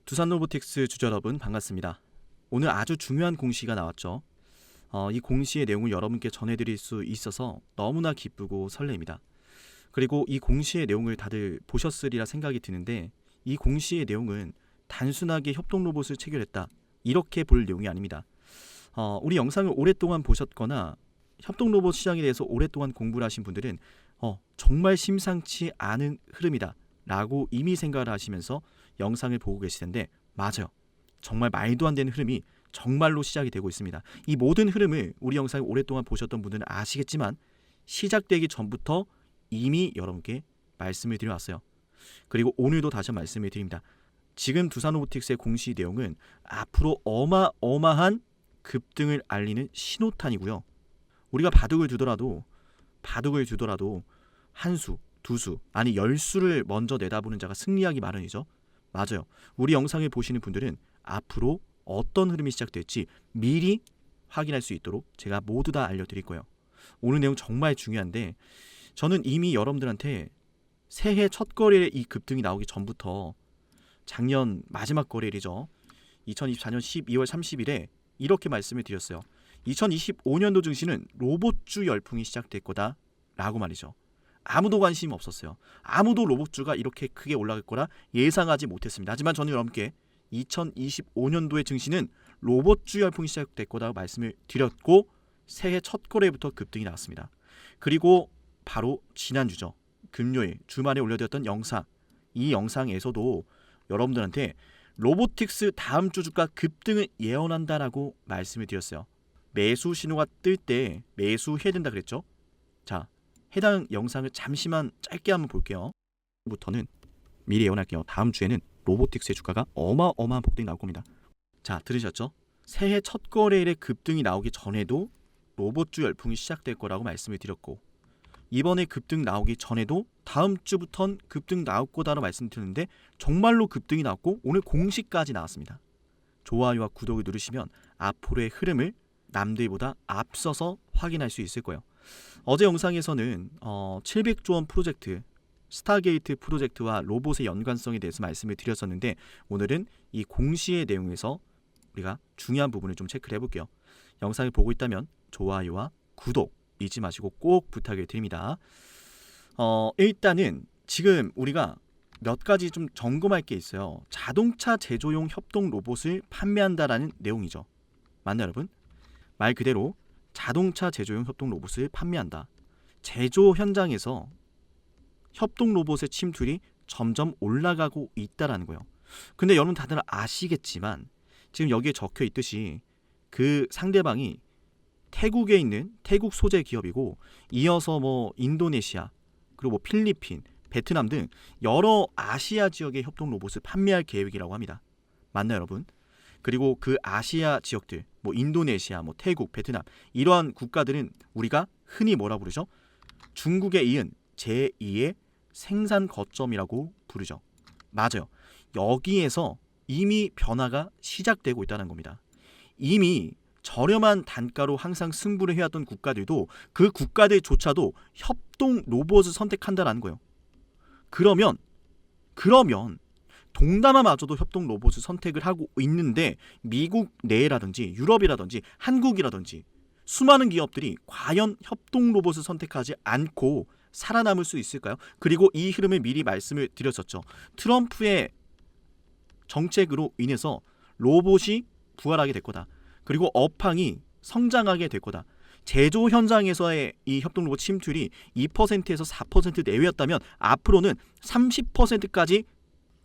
두산 로보틱스 주주 여러분 반갑습니다. 오늘 아주 중요한 공시가 나왔죠. 이 공시의 내용을 여러분께 전해드릴 수 있어서 너무나 기쁘고 설레입니다. 그리고 이 공시의 내용을 다들 보셨으리라 생각이 드는데, 이 공시의 내용은 단순하게 협동 로봇을 체결했다, 이렇게 볼 내용이 아닙니다. 우리 영상을 오랫동안 보셨거나 협동 로봇 시장에 대해서 오랫동안 공부를 하신 분들은 정말 심상치 않은 흐름이다 라고 이미 생각을 하시면서 영상을 보고 계실 텐데, 맞아요. 정말 말도 안 되는 흐름이 정말로 시작이 되고 있습니다. 이 모든 흐름을 우리 영상을 오랫동안 보셨던 분들은 아시겠지만, 시작되기 전부터 이미 여러분께 말씀을 드려왔어요. 그리고 오늘도 다시 한번 말씀을 드립니다. 지금 두산로보틱스의 공시 내용은 앞으로 어마어마한 급등을 알리는 신호탄이고요. 우리가 바둑을 두더라도 한 수, 두 수, 아니 10수를 먼저 내다보는 자가 승리하기 마련이죠. 맞아요. 우리 영상을 보시는 분들은 앞으로 어떤 흐름이 시작될지 미리 확인할 수 있도록 제가 모두 다 알려드릴 거예요. 오늘 내용 정말 중요한데, 저는 이미 여러분들한테 새해 첫 거래일에 이 급등이 나오기 전부터 작년 마지막 거래일이죠. 2024년 12월 30일에 이렇게 말씀을 드렸어요. 2025년도 증시는 로봇주 열풍이 시작될 거다 라고 말이죠. 아무도 관심이 없었어요. 아무도 로봇주가 이렇게 크게 올라갈 거라 예상하지 못했습니다. 하지만 저는 여러분께 2025년도의 증시는 로봇주 열풍이 시작될 거라고 말씀을 드렸고, 새해 첫 거래부터 급등이 나왔습니다. 그리고 바로 지난주죠. 금요일 주말에 올려드렸던 영상, 이 영상에서도 여러분들한테 로보틱스 다음 주 주가 급등을 예언한다라고 말씀을 드렸어요. 매수 신호가 뜰 때 매수해야 된다 그랬죠. 자, 해당 영상을 잠시만 짧게 한번 볼게요. 부터는 미리 예언할게요. 다음 주에는 로보틱스의 주가가 어마어마한 폭등이 나올 겁니다. 자, 들으셨죠? 새해 첫 거래일에 급등이 나오기 전에도 로봇주 열풍이 시작될 거라고 말씀을 드렸고, 이번에 급등 나오기 전에도 다음 주부턴 급등 나올 거다라고 말씀드렸는데, 정말로 급등이 나왔고 오늘 공시까지 나왔습니다. 좋아요와 구독을 누르시면 앞으로의 흐름을 남들보다 앞서서 확인할 수 있을 거예요. 어제 영상에서는 700조 원 프로젝트, 스타게이트 프로젝트와 로봇의 연관성에 대해서 말씀을 드렸었는데, 오늘은 이 공시의 내용에서 우리가 중요한 부분을 좀 체크를 해볼게요. 영상을 보고 있다면 좋아요와 구독 잊지 마시고 꼭 부탁을 드립니다. 일단은 지금 우리가 몇 가지 좀 점검할 게 있어요. 자동차 제조용 협동 로봇을 판매한다라는 내용이죠. 맞나요, 여러분? 말 그대로 자동차 제조용 협동 로봇을 판매한다. 제조 현장에서 협동 로봇의 침투율이 점점 올라가고 있다라는 거예요. 근데 여러분 다들 아시겠지만, 지금 여기에 적혀 있듯이 그 상대방이 태국에 있는 태국 소재 기업이고, 이어서 인도네시아, 그리고 필리핀, 베트남 등 여러 아시아 지역의 협동 로봇을 판매할 계획이라고 합니다. 맞나요, 여러분? 그리고 그 아시아 지역들, 인도네시아, 태국, 베트남, 이러한 국가들은 우리가 흔히 뭐라 부르죠? 중국에 이은 제2의 생산 거점이라고 부르죠. 맞아요. 여기에서 이미 변화가 시작되고 있다는 겁니다. 이미 저렴한 단가로 항상 승부를 해왔던 국가들도, 그 국가들조차도 협동 로봇을 선택한다라는 거예요. 그러면 동남아마저도 협동 로봇을 선택을 하고 있는데, 미국 내라든지 유럽이라든지 한국이라든지 수많은 기업들이 과연 협동 로봇을 선택하지 않고 살아남을 수 있을까요? 그리고 이 흐름을 미리 말씀을 드렸었죠. 트럼프의 정책으로 인해서 로봇이 부활하게 될 거다. 그리고 업황이 성장하게 될 거다. 제조 현장에서의 이 협동 로봇 침투율이 2%에서 4% 내외였다면 앞으로는 30%까지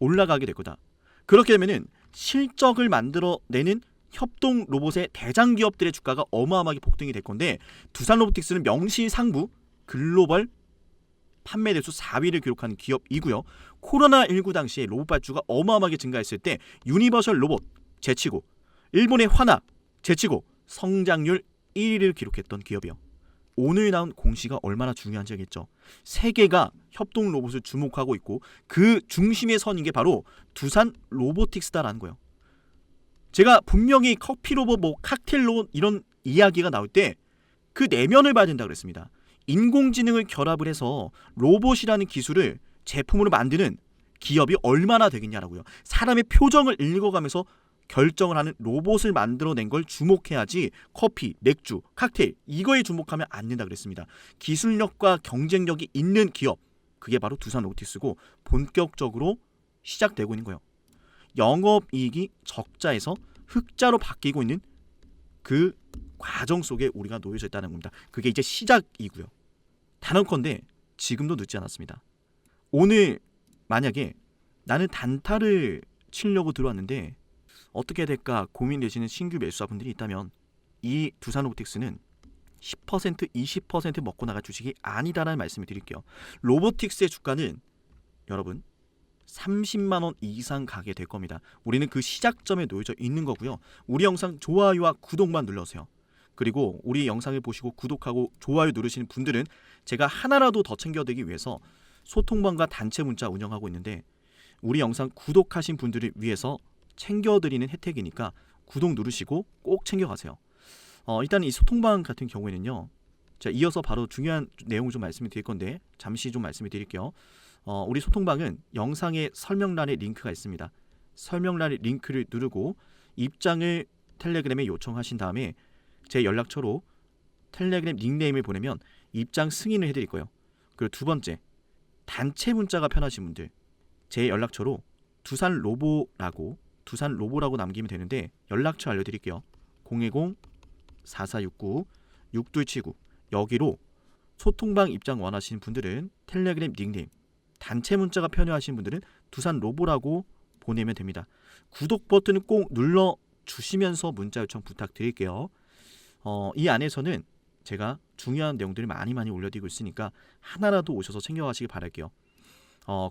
올라가게 될 거다. 그렇게 되면은 실적을 만들어내는 협동 로봇의 대장 기업들의 주가가 어마어마하게 폭등이 될 건데, 두산 로보틱스는 명실상부 글로벌 판매 대수 4위를 기록한 기업이고요. 코로나19 당시에 로봇 발주가 어마어마하게 증가했을 때 유니버셜 로봇 제치고, 일본의 화나 제치고 성장률 1위를 기록했던 기업이요. 오늘 나온 공시가 얼마나 중요한지 알겠죠? 세계가 협동 로봇을 주목하고 있고, 그 중심에 서는 게 바로 두산 로보틱스다라는 거예요. 제가 분명히 커피 로봇, 칵테일 로봇 이런 이야기가 나올 때 그 내면을 봐야 된다고 그랬습니다. 인공지능을 결합을 해서 로봇이라는 기술을 제품으로 만드는 기업이 얼마나 되겠냐라고요. 사람의 표정을 읽어가면서 결정을 하는 로봇을 만들어낸 걸 주목해야지 커피, 맥주, 칵테일 이거에 주목하면 안 된다 그랬습니다. 기술력과 경쟁력이 있는 기업, 그게 바로 두산 로보틱스고 본격적으로 시작되고 있는 거예요. 영업이익이 적자에서 흑자로 바뀌고 있는 그 과정 속에 우리가 놓여져 있다는 겁니다. 그게 이제 시작이고요. 단언컨대 지금도 늦지 않았습니다. 오늘 만약에 나는 단타를 치려고 들어왔는데 어떻게 해야 될까 고민되시는 신규 매수자분들이 있다면 이 두산 로보틱스는 10% 20% 먹고 나갈 주식이 아니다라는 말씀을 드릴게요. 로보틱스의 주가는 여러분 30만 원 이상 가게 될 겁니다. 우리는 그 시작점에 놓여져 있는 거고요. 우리 영상 좋아요와 구독만 눌러주세요. 그리고 우리 영상을 보시고 구독하고 좋아요 누르시는 분들은 제가 하나라도 더 챙겨드리기 위해서 소통방과 단체 문자 운영하고 있는데 우리 영상 구독하신 분들을 위해서 챙겨드리는 혜택이니까 구독 누르시고 꼭 챙겨가세요. 일단 이 소통방 같은 경우에는요. 자, 이어서 바로 중요한 내용을 좀 말씀을 드릴 건데 잠시 좀 말씀을 드릴게요. 우리 소통방은 영상의 설명란에 링크가 있습니다. 설명란에 링크를 누르고 입장을 텔레그램에 요청하신 다음에 제 연락처로 텔레그램 닉네임을 보내면 입장 승인을 해드릴 거예요. 그리고 두 번째, 단체 문자가 편하신 분들 제 연락처로 두산 로보라고 남기면 되는데 연락처 알려드릴게요. 010-4469-6279 여기로 소통방 입장 원하시는 분들은 텔레그램 닉네임, 단체 문자가 편하신 분들은 두산 로보라고 보내면 됩니다. 구독 버튼을 꼭 눌러주시면서 문자 요청 부탁드릴게요. 이 안에서는 제가 중요한 내용들을 많이 올려드리고 있으니까 하나라도 오셔서 챙겨가시기 바랄게요.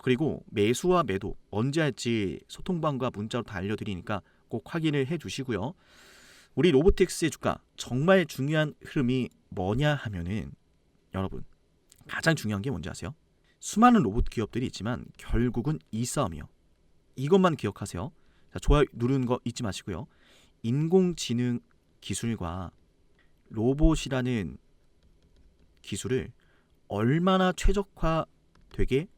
그리고 매수와 매도 언제 할지 소통방과 문자로 다 알려드리니까 꼭 확인을 해주시고요. 우리 로보틱스의 주가 정말 중요한 흐름이 뭐냐 하면은 여러분 가장 중요한 게 뭔지 아세요? 수많은 로봇 기업들이 있지만 결국은 이 싸움이요. 이것만 기억하세요. 자, 좋아요 누르는 거 잊지 마시고요. 인공지능 기술과 로봇이라는 기술을 얼마나 최적화되게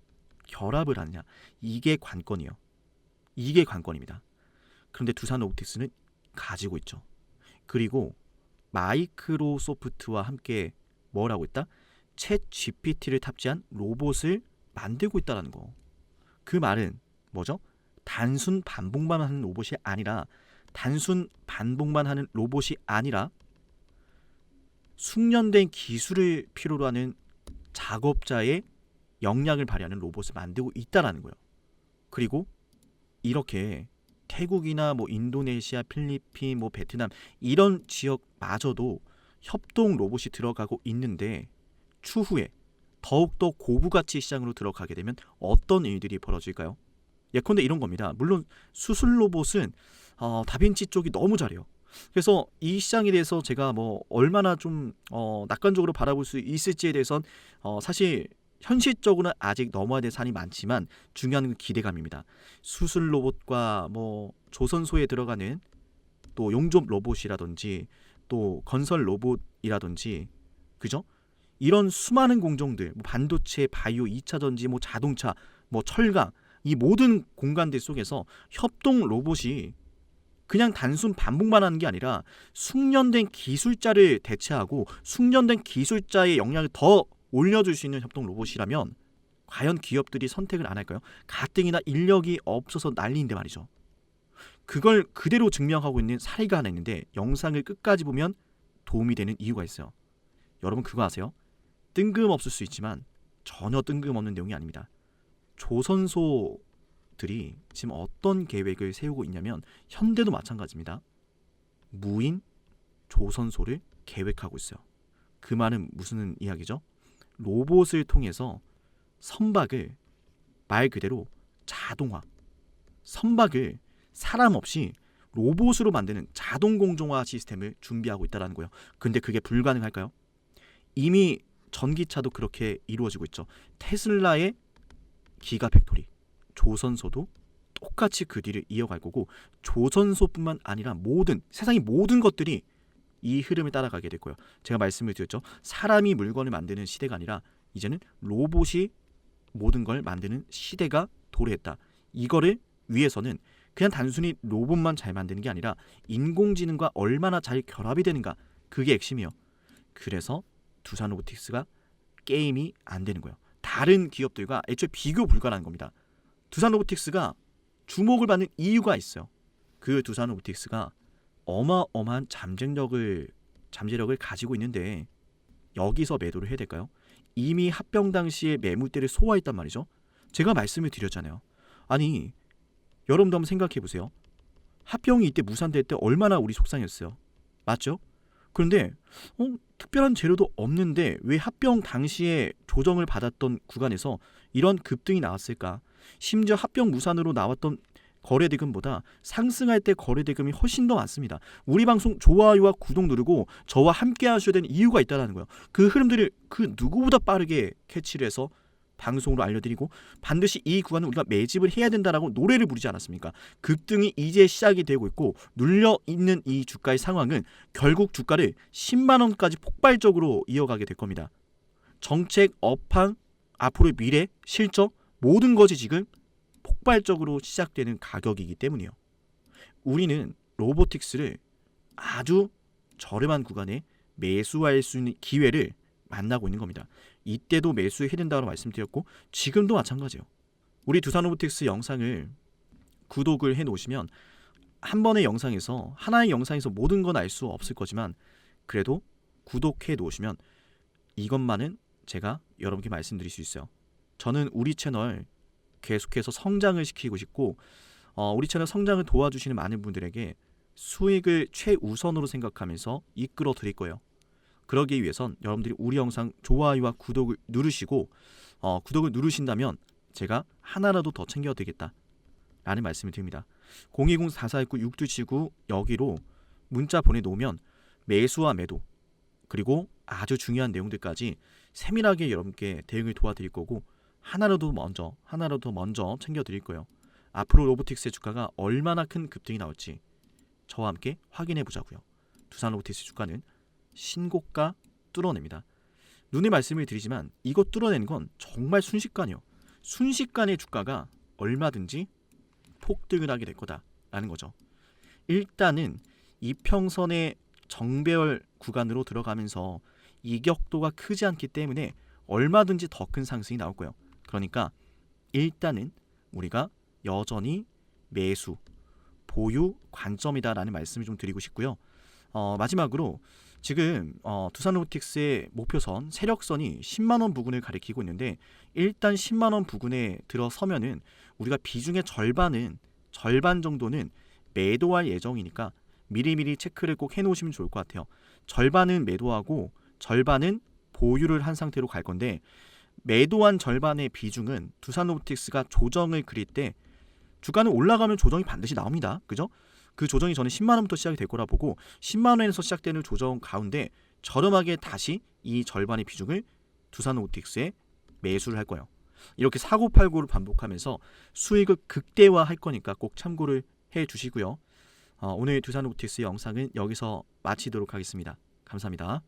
결합을 하느냐 이게 관건이에요. 이게 관건입니다. 그런데 두산 로보틱스는 가지고 있죠. 그리고 마이크로소프트와 함께 뭘 하고 있다? 챗 GPT를 탑재한 로봇을 만들고 있다는 거. 그 말은 뭐죠? 단순 반복만 하는 로봇이 아니라 숙련된 기술을 필요로 하는 작업자의 역량을 발휘하는 로봇을 만들고 있다라는 거예요. 그리고 이렇게 태국이나 인도네시아, 필리핀, 베트남 이런 지역마저도 협동 로봇이 들어가고 있는데 추후에 더욱더 고부가치 시장으로 들어가게 되면 어떤 일들이 벌어질까요? 예컨대 이런 겁니다. 물론 수술 로봇은 다빈치 쪽이 너무 잘해요. 그래서 이 시장에 대해서 제가 얼마나 좀 낙관적으로 바라볼 수 있을지에 대해선 사실 현실적으로는 아직 넘어야 될 산이 많지만 중요한 건 기대감입니다. 수술 로봇과 조선소에 들어가는 또 용접 로봇이라든지 또 건설 로봇이라든지 그죠? 이런 수많은 공정들 반도체, 바이오, 2차 전지, 자동차, 철강 이 모든 공간들 속에서 협동 로봇이 그냥 단순 반복만 하는 게 아니라 숙련된 기술자를 대체하고 숙련된 기술자의 역량을 더 올려줄 수 있는 협동 로봇이라면 과연 기업들이 선택을 안 할까요? 가뜩이나 인력이 없어서 난리인데 말이죠. 그걸 그대로 증명하고 있는 사례가 하나 있는데 영상을 끝까지 보면 도움이 되는 이유가 있어요. 여러분 그거 아세요? 뜬금없을 수 있지만 전혀 뜬금없는 내용이 아닙니다. 조선소들이 지금 어떤 계획을 세우고 있냐면 현대도 마찬가지입니다. 무인 조선소를 계획하고 있어요. 그 말은 무슨 이야기죠? 로봇을 통해서 선박을 말 그대로 자동화, 선박을 사람 없이 로봇으로 만드는 자동 공정화 시스템을 준비하고 있다는 거예요. 근데 그게 불가능할까요? 이미 전기차도 그렇게 이루어지고 있죠. 테슬라의 기가팩토리, 조선소도 똑같이 그 뒤를 이어갈 거고 조선소뿐만 아니라 세상의 모든 것들이 이 흐름을 따라가게 될 거예요. 제가 말씀을 드렸죠. 사람이 물건을 만드는 시대가 아니라 이제는 로봇이 모든 걸 만드는 시대가 도래했다. 이거를 위해서는 그냥 단순히 로봇만 잘 만드는 게 아니라 인공지능과 얼마나 잘 결합이 되는가, 그게 핵심이에요. 그래서 두산 로보틱스가 게임이 안 되는 거예요. 다른 기업들과 애초에 비교 불가능한 겁니다. 두산 로보틱스가 주목을 받는 이유가 있어요. 그 두산 로보틱스가 어마어마한 잠재력을 가지고 있는데 여기서 매도를 해야 될까요? 이미 합병 당시에 매물대를 소화했단 말이죠. 제가 말씀을 드렸잖아요. 아니, 여러분도 한번 생각해 보세요. 합병이 이때 무산될 때 얼마나 우리 속상했어요. 맞죠? 그런데 특별한 재료도 없는데 왜 합병 당시에 조정을 받았던 구간에서 이런 급등이 나왔을까? 심지어 합병 무산으로 나왔던 거래대금보다 상승할 때 거래대금이 훨씬 더 많습니다. 우리 방송 좋아요와 구독 누르고 저와 함께 하셔야 되는 이유가 있다는 거예요. 그 흐름들을 그 누구보다 빠르게 캐치를 해서 방송으로 알려드리고 반드시 이 구간은 우리가 매집을 해야 된다라고 노래를 부르지 않았습니까? 급등이 이제 시작이 되고 있고 눌려있는 이 주가의 상황은 결국 주가를 10만 원까지 폭발적으로 이어가게 될 겁니다. 정책, 업황, 앞으로의 미래, 실적 모든 것이 지금 폭발적으로 시작되는 가격이기 때문이에요. 우리는 로보틱스를 아주 저렴한 구간에 매수할 수 있는 기회를 만나고 있는 겁니다. 이때도 매수해야 된다고 말씀드렸고 지금도 마찬가지예요. 우리 두산 로보틱스 영상을 구독을 해놓으시면 한 번의 영상에서 하나의 영상에서 모든 건 알 수 없을 거지만 그래도 구독해 놓으시면 이것만은 제가 여러분께 말씀드릴 수 있어요. 저는 우리 채널 계속해서 성장을 시키고 싶고 우리 채널 성장을 도와주시는 많은 분들에게 수익을 최우선으로 생각하면서 이끌어 드릴 거예요. 그러기 위해선 여러분들이 우리 영상 좋아요와 구독을 누르시고 구독을 누르신다면 제가 하나라도 더 챙겨드리겠다 라는 말씀을 드립니다. 020-4419-6279 여기로 문자 보내놓으면 매수와 매도 그리고 아주 중요한 내용들까지 세밀하게 여러분께 대응을 도와드릴 거고 하나라도 더 먼저 챙겨드릴 거예요. 앞으로 로보틱스의 주가가 얼마나 큰 급등이 나올지 저와 함께 확인해 보자고요. 두산 로보틱스 주가는 신고가 뚫어냅니다. 눈에 말씀을 드리지만 이거 뚫어내는 건 정말 순식간이에요. 순식간에 주가가 얼마든지 폭등을 하게 될 거다라는 거죠. 일단은 이평선의 정배열 구간으로 들어가면서 이격도가 크지 않기 때문에 얼마든지 더 큰 상승이 나올 거예요. 그러니까 일단은 우리가 여전히 매수, 보유 관점이다라는 말씀을 좀 드리고 싶고요. 마지막으로 지금 두산 로보틱스의 목표선, 세력선이 10만원 부근을 가리키고 있는데 일단 10만원 부근에 들어서면은 우리가 비중의 절반 정도는 매도할 예정이니까 미리미리 체크를 꼭 해놓으시면 좋을 것 같아요. 절반은 매도하고 절반은 보유를 한 상태로 갈 건데 매도한 절반의 비중은 두산 로보틱스가 조정을 그릴 때 주가는 올라가면 조정이 반드시 나옵니다. 그죠? 그 조정이 저는 10만원부터 시작이 될 거라 보고 10만원에서 시작되는 조정 가운데 저렴하게 다시 이 절반의 비중을 두산 로보틱스에 매수를 할 거예요. 이렇게 사고팔고를 반복하면서 수익을 극대화할 거니까 꼭 참고를 해 주시고요. 오늘 두산 로보틱스 영상은 여기서 마치도록 하겠습니다. 감사합니다.